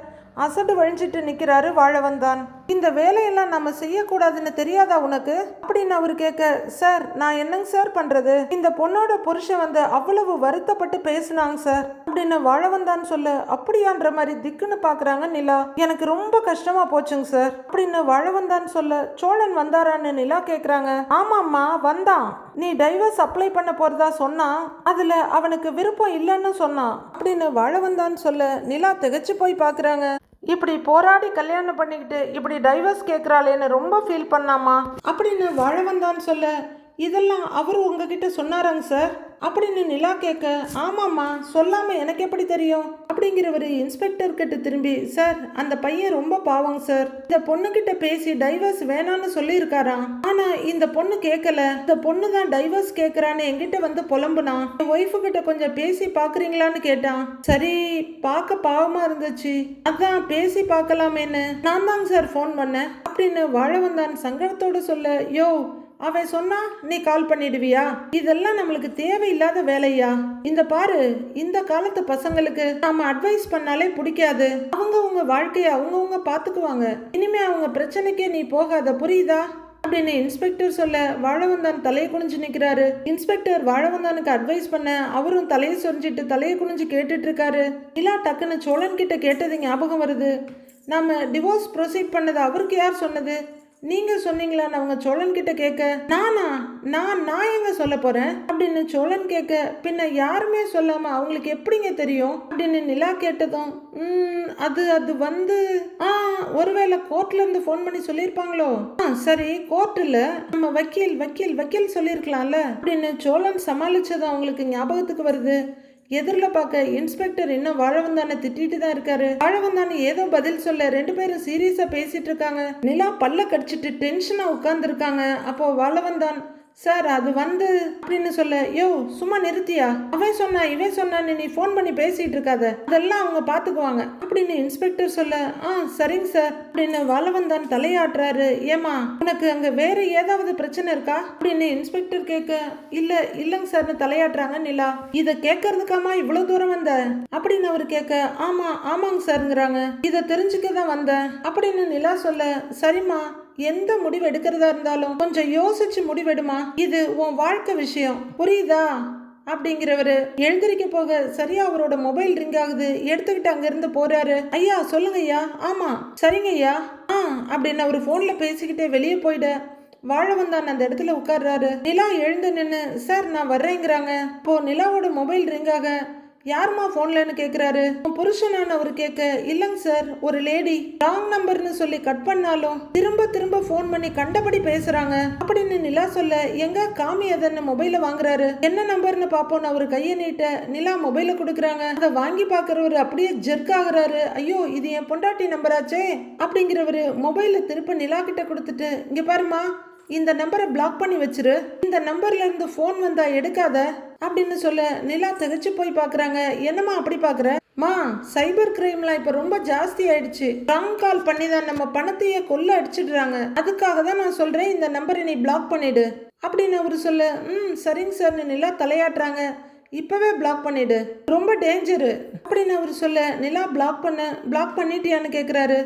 அசடு வழிஞ்சிட்டு நிக்கிறாரு வாழவந்தான். இந்த வேலையெல்லாம் நம்ம செய்யக்கூடாதுன்னு தெரியாதா உனக்கு அப்படின்னு அவரு கேட்க, சார் நான் என்னங்க சார் பண்றது? இந்த பொண்ணோட புருஷன் வந்து அவ்வளவு வருத்தப்பட்டு பேசினாங்க சார் அப்படின்னு வாழவந்தான் சொல்ல, அப்படியான்ற மாதிரி திக்குன்னு பாக்குறாங்க நிலா. எனக்கு ரொம்ப கஷ்டமா போச்சுங்க சார் அப்படின்னு வாழவந்தான் சொல்ல, சோழன் வந்தாரான்னு நிலா கேக்குறாங்க. ஆமாம்மா வந்தான், நீ டைவர்ஸ் அப்ளை பண்ண போறதா சொன்னா, அதுல அவனுக்கு விருப்பம் இல்லைன்னு சொன்னான் அப்படின்னு வாழவந்தான் சொல்ல, நிலா திகைச்சு போய் பாக்குறாங்க. இப்படி போராடி கல்யாணம் பண்ணிக்கிட்டு இப்படி டைவர்ஸ் கேட்குறாளேன்னு ரொம்ப ஃபீல் பண்ணாமா அப்படின்னு வாழவந்தான் சொல்ல, இதெல்லாம் அவர் உங்ககிட்ட சொன்னாராங்க சார் அப்படின்னு நிலா கேட்க, ஆமாம்மா சொல்லாம எனக்கு எப்படி தெரியும் அப்படிங்கிறவர் இன்ஸ்பெக்டர் கிட்ட திரும்பி, சார் அந்த பையன் ரொம்ப பாவங்க சார், இந்த பொண்ணுகிட்ட பேசி டைவர்ஸ் வேணான்னு சொல்லியிருக்காராம். ஆனா இந்த பொண்ணு கேட்கல, இந்த பொண்ணு தான் டைவர்ஸ் கேட்கறான்னு என்கிட்ட வந்து புலம்புனா. ஒய்ஃபு கிட்ட கொஞ்சம் பேசி பாக்குறீங்களான்னு கேட்டான். சரி பார்க்க பாவமா இருந்துச்சு, அதான் பேசி பார்க்கலாமேன்னு நான் தாங்க சார் ஃபோன் பண்ணேன் அப்படின்னு வாழவந்தான் சங்கடத்தோடு சொல்ல, யோ அவன் சொன்னா நீ கால் பண்ணிடுவியா? இதெல்லாம் நம்மளுக்கு தேவையில்லாத வேலையா? இந்த பாரு, இந்த காலத்து பசங்களுக்கு நாம அட்வைஸ் பண்ணாலே பிடிக்காது. அவங்க வாழ்க்கைய அவங்க பாத்துக்குவாங்க. இனிமே அவங்க பிரச்சனைக்கே நீ போகாத, புரியுதா அப்படின்னு இன்ஸ்பெக்டர் சொல்ல, வாழவந்தான் தலையை குனிஞ்சு நிக்கிறாரு. இன்ஸ்பெக்டர் வாழவந்தானுக்கு அட்வைஸ் பண்ண அவரும் தலையை சொரிஞ்சிட்டு தலையை குனிஞ்சு கேட்டுட்டு இருக்காரு. நிலா டக்குன்னு சோழன் கிட்ட கேட்டது ஞாபகம் வருது. நாம டிவோர்ஸ் ப்ரொசீட் பண்ணது அவருக்கு யார் சொன்னது? நீங்க சொன்னீங்களான்னு அவங்க சோழன் கிட்ட கேட்க, நான் எங்க சொல்ல போறேன் அப்படின்னு சோழன் கேட்க, பின்ன யாருமே சொல்லாம அவங்களுக்கு எப்படிங்க தெரியும் அப்படின்னு நிலா கேட்டதும், அது வந்து ஒருவேளை கோர்ட்ல இருந்து போன் பண்ணி சொல்லியிருப்பாங்களோ? சரி கோர்ட்ல நம்ம வக்கீல் சொல்லியிருக்கலாம்ல அப்படின்னு சோழன் சமாளிச்சதும் அவங்களுக்கு ஞாபகத்துக்கு வருது. எதிரில் பார்க்க இன்ஸ்பெக்டர் இன்னும் வாழவந்தான திட்டிட்டு தான் இருக்காரு. வாழவந்தான ஏதோ பதில் சொல்ல ரெண்டு பேரும் சீரியஸா பேசிட்டு இருக்காங்க. நிலா பல்ல கடிச்சிட்டு டென்ஷனா உட்கார்ந்து இருக்காங்க. அப்போ வாழவந்தான், சார் அது வந்து அப்படின்னு சொல்ல, யோ சும்மா நிறுத்தியா, அவன் சொன்னா இவன் சொன்னான்னு நீ ஃபோன் பண்ணி பேசிட்டு இருக்காத, அதெல்லாம் அவங்க பாத்துக்குவாங்க அப்படின்னு இன்ஸ்பெக்டர் சொல்ல, சரிங்க சார் அப்படின்னு வாழவந்தான் தலையாட்டுறாரு. ஏமா உனக்கு அங்க வேற ஏதாவது பிரச்சனை இருக்கா அப்படின்னு இன்ஸ்பெக்டர் கேட்க, இல்லைங்க சார்னு தலையாட்டுறாங்க நிலா. இதை கேட்கறதுக்காமா இவ்வளவு தூரம் வந்த அப்படின்னு அவரு கேட்க, ஆமாங்க சார்ங்கிறாங்க, இதை தெரிஞ்சுக்க தான் வந்தேன் அப்படின்னு நிலா சொல்ல, சரிம்மா எந்த முடிவு எடுக்கிறதா இருந்தாலும் கொஞ்சம் யோசிச்சு முடிவெடுமா, இது உன் வாழ்க்கை விஷயம் புரியுதா அப்படிங்கிறவரு எழுந்திருக்க போக சரியா அவரோட மொபைல் ரிங் ஆகுது. எடுத்துக்கிட்டு அங்க இருந்து போறாரு. ஐயா சொல்லுங்க ஐயா. ஆமா சரிங்க ஐயா அப்படின்னு அவரு போன்ல பேசிக்கிட்டே வெளியே போயிட வாழவந்தான் அந்த இடத்துல உட்கார்றாரு. நிலா எழுந்து நின்று, சார் நான் வர்றேங்கிறாங்க. இப்போ நிலாவோட மொபைல் ரிங் ஆக, யாருமா போன்லன்னு கேக்குறாரு. புருஷனான அவரு கேட்க, இல்லங்க சார் ஒரு லேடி ராங் நம்பர்னு சொல்லி கட் பண்ணாலும் திரும்ப போன் பண்ணி கண்டபடி பேசுறாங்க அப்படின்னு நிலா சொல்ல, எங்க காமி அதன்னு மொபைல வாங்குறாரு. என்ன நம்பர்னு பாப்போன்னு அவரு கையை நீட்ட நிலா மொபைல கொடுக்குறாங்க. அதை வாங்கி பாக்குறவரு அப்படியே ஜெர்க் ஆகுறாரு. ஐயோ இது என் பொண்டாட்டி நம்பராச்சே அப்படிங்கிறவரு மொபைல திருப்ப நிலா கிட்ட கொடுத்துட்டு, இங்க பாருமா இந்த நம்பரை பிளாக் பண்ணி வச்சிரு, இந்த நம்பர்ல இருந்து ஃபோன் வந்தா எடுக்காத அப்படின்னு சொல்ல நிலா திகச்சு போய் பாக்குறாங்க. என்னம்மா அப்படி பாக்குற? மா, சைபர் கிரைம்லாம் இப்ப ரொம்ப ஜாஸ்தி ஆயிடுச்சு. ராங் கால் பண்ணி தான் நம்ம பணத்தையே கொள்ள அடிச்சிடுறாங்க. அதுக்காக தான் நான் சொல்றேன், இந்த நம்பரை நீ பிளாக் பண்ணிடு அப்படின்னு அவரு சொல்ல, சரிங்க சார்னு நிலா தலையாட்டுறாங்க. இப்பவே பிளாக் பண்ணிடு, ரொம்ப டேஞ்சரு அப்படின்னு அவரு சொல்ல, நிலா பிளாக் பண்ணிட்டியான்னு கேக்குறாரு.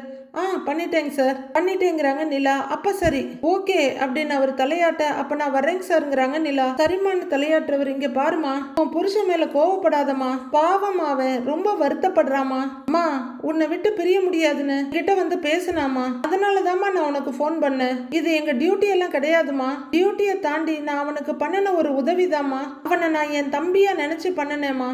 பண்ணிட்டேங்க சார், பண்ணிட்டேங்கிறாங்க நிலா. அப்ப சரி, ஓகே அப்படின்னு அவர் தலையாட்ட, அப்ப நான் வர்றேங்க சார்ங்கிறாங்க நிலா. சரிமான்னு தலையாட்டுறவர், இங்க பாருமா, உன் புருஷன் மேல கோவப்படாதமா, பாவம் அவன் ரொம்ப வருத்தப்படுறாமா. அம்மா, உன்னை விட்டு பிரிய முடியாதுன்னு கிட்ட வந்து பேசினாமா, அதனாலதாம்மா நான் உனக்கு போன் பண்ணேன். இது எங்க டியூட்டி எல்லாம் கிடையாதுமா, டியூட்டியை தாண்டி நான் அவனுக்கு பண்ணின ஒரு உதவிதாமா. அவனை நான் என் தம்பியா நினைச்சு பண்ணனேமா.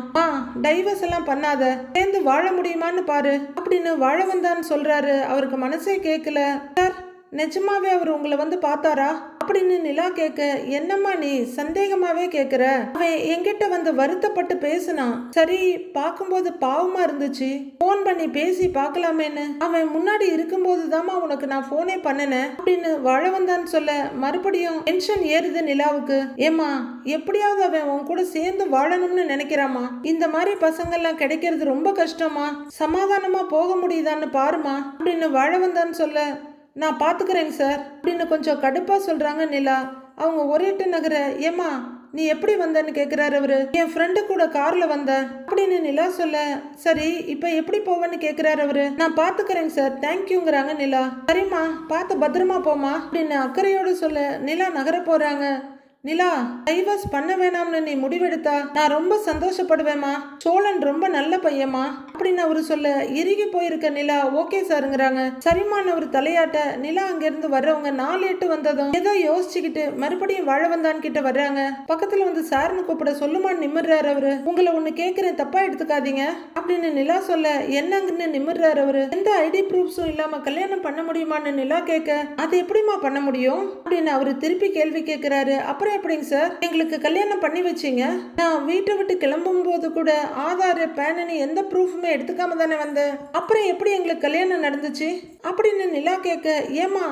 டைவர்ஸ் எல்லாம் பண்ணாத, சேர்ந்து வாழ முடியுமான்னு பாரு அப்படின்னு வாழ வந்தான்னு சொல்றாரு. அவருக்கு மனசே கேட்கல. சார், நிஜமாவே அவர் உங்களை வந்து பார்த்தாரா அப்படின்னு நிலா கேட்க, என்னம்மா நீ சந்தேகமாவே கேட்குற? அவன் என்கிட்ட வந்து வருத்தப்பட்டு பேசினான். சரி, பார்க்கும்போது பாவமா இருந்துச்சு, போன் பண்ணி பேசி பார்க்கலாமேன்னு. அவன் முன்னாடி இருக்கும்போது தாமா உனக்கு நான் போனே பண்ணினேன் அப்படின்னு வாழ வந்தான்னு சொல்ல, மறுபடியும் டென்ஷன் ஏறுது நிலாவுக்கு. ஏமா, எப்படியாவது அவன் உன் கூட சேர்ந்து வாழணும்னு நினைக்கிறாமா. இந்த மாதிரி பசங்கள்லாம் கிடைக்கிறது ரொம்ப கஷ்டமா, சமாதானமா போக முடியுதான்னு பாருமா அப்படின்னு வாழ வந்தான்னு சொல்ல, நான் பாத்துக்கிறேங்க சார் அப்படின்னு கொஞ்சம் கடுப்பா சொல்றாங்க நிலா. அவங்க ஒரேட்டு நகர, ஏமா நீ எப்படி வந்தன்னு கேக்குறாரு அவரு. என் ஃப்ரெண்டு கூட கார்ல வந்த அப்படின்னு நிலா சொல்ல, சரி இப்ப எப்படி போவேன்னு கேக்குறாரு அவரு. நான் பாத்துக்கிறேங்க சார், தேங்க்யூங்கிறாங்க நிலா. சரிம்மா, பார்த்து பத்திரமா போமா அப்படின்னு அக்கறையோடு சொல்ல நிலா நகர போறாங்க. நிலா, டைவர்ஸ் பண்ண வேணாம்னு நீ முடிவெடுத்தா நான் ரொம்ப சந்தோஷப்படுவேமா. சோழன் ரொம்ப நல்ல பையமா அப்படின்னு அவரு சொல்ல, இறுகி போயிருக்க நிலா ஓகே சாருங்கிறாங்க. சரிமான ஒரு தலையாட்ட நிலா அங்கிருந்து வர்றவங்க 4-8 வந்ததும் ஏதோ யோசிச்சுக்கிட்டு மறுபடியும் வாழ வந்தான் கிட்ட வர்றாங்க. பக்கத்துல வந்து சார்னு கூப்பிட சொல்லுமான்னு நிமிர்றாரு அவரு. உங்களை ஒண்ணு கேட்கிறேன், தப்பா எடுத்துக்காதீங்க அப்படின்னு நிலா சொல்ல, என்னங்கன்னு நிமிர்றாரு அவரு. எந்த ஐடி ப்ரூஃப்ஸும் இல்லாம கல்யாணம் பண்ண முடியுமான்னு நிலா கேட்க, அது எப்படிமா பண்ண முடியும் அப்படின்னு அவரு திருப்பி கேள்வி கேட்கிறாரு. அப்புறம் எப்படிங்க சார் எங்களுக்கு கல்யாணம் பண்ணி வச்சீங்க? நான் வீட்டை விட்டு கிளம்பும் போது கூட ஆதார் பேனனி எந்த ப்ரூஃபுமே எடுத்துக்காம தானே வந்தேன். அப்புறம் எப்படி எங்களுக்கு கல்யாணம் நடந்துச்சு அப்படின்னு நிலா கேட்க, ஏமா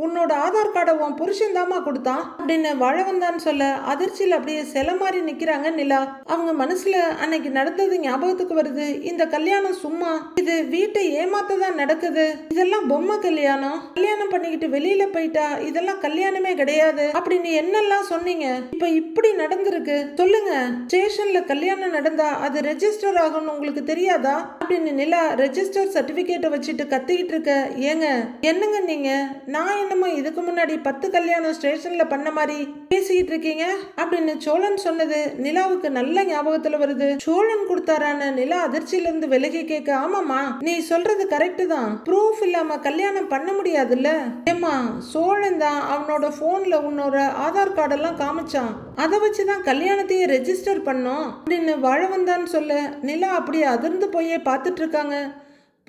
உன்னோட ஆதார் கார்டை உன் புருஷன் தாமா கொடுத்தான் அப்படின்னு வாழ வந்தான்னு சொல்ல, அதிர்ச்சியில் அப்படியே சில மாதிரி நிக்கிறாங்க நிலா. அவங்க மனசுல அன்னைக்கு நடந்தது ஞாபகத்துக்கு வருது. இந்த கல்யாணம் சும்மா, இது வீட்டை ஏமாத்ததான் நடக்குது, இதெல்லாம் பொம்மை கல்யாணம், கல்யாணம் பண்ணிக்கிட்டு வெளியில போயிட்டா இதெல்லாம் கல்யாணமே கிடையாது அப்படின்னு என்னெல்லாம் சொன்னீங்க, இப்ப இப்படி நடந்திருக்கு. சொல்லுங்க, ஸ்டேஷன்ல கல்யாணம் நடந்தா அது ரெஜிஸ்டர் ஆகும்னு உங்களுக்கு தெரியாதா அப்படின்னு நிலா ரெஜிஸ்டர் சர்டிபிகேட்டை வச்சுட்டு கத்திக்கிட்டு இருக்க. ஏங்க என்னங்க நீங்க, நான் என்னமோ இதுக்கு முன்னாடி 10 கல்யாணம் ஸ்டேஷன்ல பண்ண மாதிரி பேசிக்கிட்டு இருக்கீங்க அப்படின்னு சோழன் சொன்னது நிலாவுக்கு நல்ல ஞாபகத்துல வருது. சோழன் கொடுத்தாரான நிலா அதிர்ச்சியில இருந்து விலகி கேட்க, ஆமாமா நீ சொல்றது கரெக்ட் தான், ப்ரூஃப் இல்லாம கல்யாணம் பண்ண முடியாதுல்ல. ஏமா, சோழன் தான் அவனோட போன்ல உன்னோட ஆதார் கார்டெல்லாம் காமிச்சான், அதை வச்சுதான் கல்யாணத்தையே ரெஜிஸ்டர் பண்ணோம் அப்படின்னு வாழ வந்தான்னு சொல்ல, நிலா அப்படியே அதிர்ந்து போயே பார்த்துட்டு இருக்காங்க.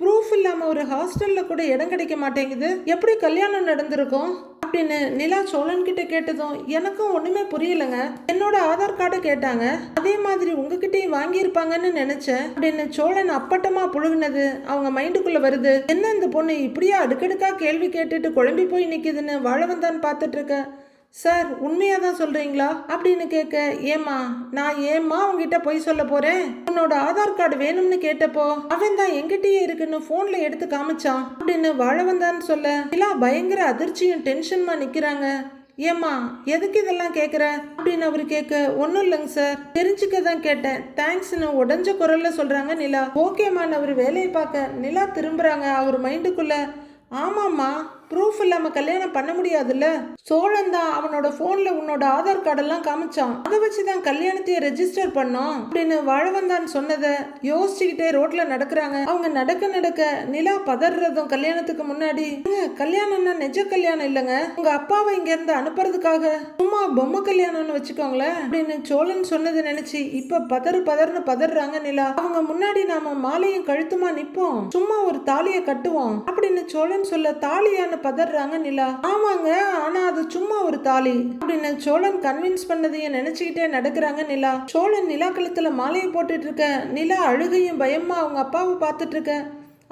ப்ரூஃப் இல்லாம ஒரு ஹாஸ்டல்ல கூட இடம் கிடைக்க மாட்டேங்குது, எப்படி கல்யாணம் நடந்திருக்கும் அப்படின்னு நிலா சோழன் கிட்ட கேட்டதும், எனக்கும் ஒண்ணுமே புரியலங்க. என்னோட ஆதார் கார்டை கேட்டாங்க, அதே மாதிரி உங்ககிட்டயும் வாங்கியிருப்பாங்கன்னு நினைச்சேன் அப்படின்னு சோழன் அப்பட்டமா புழுகுனது அவங்க மைண்டுக்குள்ள வருது. என்ன இந்த பொண்ணு இப்படியா அடுக்கடுக்கா கேள்வி கேட்டுட்டு குழம்பி போய் நிக்குதுன்னு வாழ வந்தான்னு பார்த்துட்டு இருக்க. சார், உண்மையா தான் சொல்றீங்களா அப்படின்னு கேட்க, ஏமா நான் ஏமா உங்ககிட்ட போய் சொல்ல போறேன், உன்னோட ஆதார் கார்டு வேணும்னு கேட்டப்போ அவன் தான் எங்கிட்டயே இருக்குன்னு போன்ல எடுத்து காமிச்சான் அப்படின்னு வாழ வந்தான்னு சொல்ல, நிலா பயங்கர அதிர்ச்சியும் டென்ஷன்மா நிக்கிறாங்க. ஏமா எதுக்கு இதெல்லாம் கேட்குற அப்படின்னு அவரு கேட்க, ஒன்றும் இல்லைங்க சார், தெரிஞ்சுக்க தான் கேட்டேன், தேங்க்ஸ்னு உடஞ்ச குரல்ல சொல்றாங்க நிலா. ஓகேமான்னு அவர் வேலையை பார்க்க நிலா திரும்புறாங்க. அவர் மைண்டுக்குள்ள, ஆமாம்மா ப்ரூஃப் இல்லாம கல்யாணம் பண்ண முடியாதுல்ல, சோழன் தான் அவனோட போன்ல உன்னோட ஆதார் கார்டெல்லாம் காமிச்சான், அதை வச்சுதான் கல்யாணத்தையே ரெஜிஸ்டர் பண்ணோம் அப்படின்னு வாழ வந்தான்னு சொன்னதை யோசிச்சுக்கிட்டே ரோட்ல நடக்கிறாங்க. அவங்க நடக்க நடக்க நிலா பதறதும், கல்யாணத்துக்கு முன்னாடி கல்யாணம்னா நிஜ கல்யாணம் இல்லைங்க, உங்க அப்பாவை இங்க இருந்து அனுப்புறதுக்காக சும்மா பொம்மை கல்யாணம்னு வச்சுக்கோங்களேன் அப்படின்னு சோழன் சொன்னதை நினைச்சு இப்ப பதறுன்னு பதறாங்க நிலா. அவங்க முன்னாடி நாம மாலையும் கழுத்துமா நிப்போம், சும்மா ஒரு தாலியை கட்டுவோம் அப்படின்னு சோழன் சொல்ல, தாலியான பதறாங்க நிலா. ஆமாங்க, ஆனா அது சும்மா ஒரு தாலி அப்படின்னு சோழன் கன்வின்ஸ் பண்ணதையும் நினைச்சுக்கிட்டே நடக்கிறாங்க நிலா. சோழன் நிலா கழுத்துல மாலையை போட்டுட்டு இருக்க, நிலா அழுகையும் பயமா அவங்க அப்பாவை பார்த்துட்டு இருக்க.